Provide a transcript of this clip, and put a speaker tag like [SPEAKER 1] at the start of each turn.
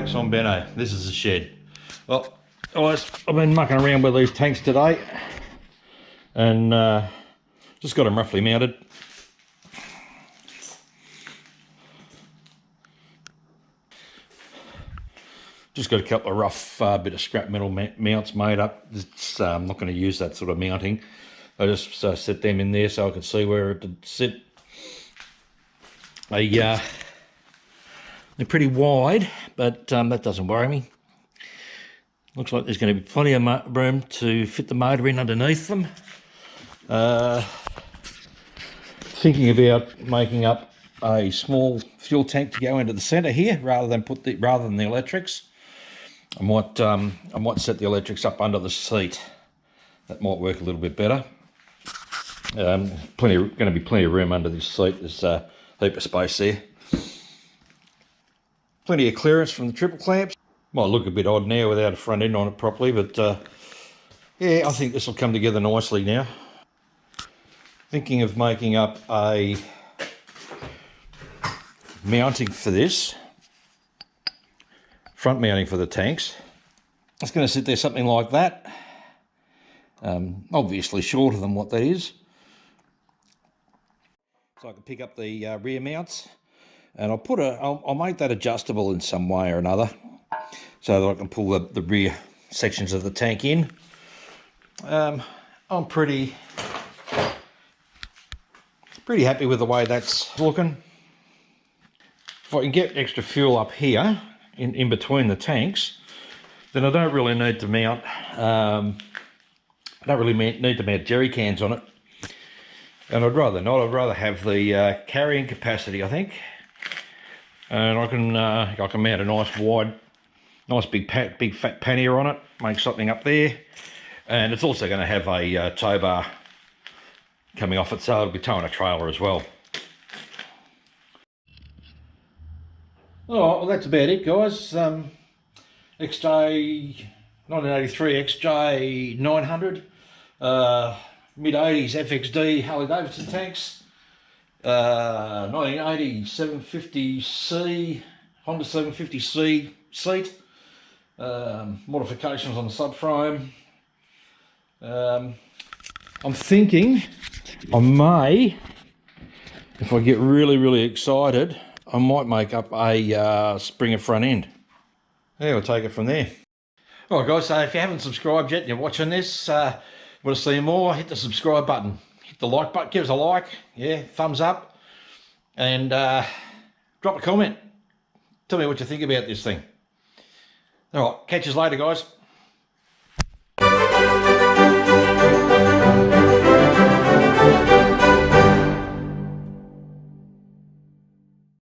[SPEAKER 1] folks, I'm Benno. This is the shed. Well, guys, I've been mucking around with these tanks today and just got them roughly mounted. Just got a couple of rough bit of scrap metal mounts made up. I'm not going to use that sort of mounting. I just set them in there so I could see where it would sit. They're pretty wide, but that doesn't worry me. Looks like there's going to be plenty of room to fit the motor in underneath them. Thinking about making up a small fuel tank to go into the centre here, rather than the electrics. I might set the electrics up under the seat. That might work a little bit better. Going to be plenty of room under this seat. There's a heap of space there. Plenty of clearance from the triple clamps. Might look a bit odd now without a front end on it properly, but yeah, I think this will come together nicely now. Thinking of making up a mounting for this, front mounting for the tanks. It's going to sit there something like that. Obviously shorter than what that is. So I can pick up the rear mounts, and I'll make that adjustable in some way or another, so that I can pull the rear sections of the tank in. I'm pretty happy with the way that's looking. If I can get extra fuel up here in between the tanks, then I don't really need to mount. I don't really need to mount jerry cans on it. And I'd rather not. I'd rather have the carrying capacity, I think. And I can mount a nice big fat pannier on it. Make something up there, and it's also going to have a tow bar coming off it, so it'll be towing a trailer as well. All right, well that's about it, guys. XJ 1983 XJ900. Mid-80s FXD Harley-Davidson tanks, 1980 750C, Honda 750C seat, modifications on the subframe. I'm thinking I may, if I get really excited, I might make up a Springer front end. Yeah, we'll take it from there. All right, guys, so if you haven't subscribed yet and you're watching this, want to see more, hit the subscribe button, hit the like button, give us a like, yeah, thumbs up, and drop a comment. Tell me what you think about this thing. All right, catch us later, guys.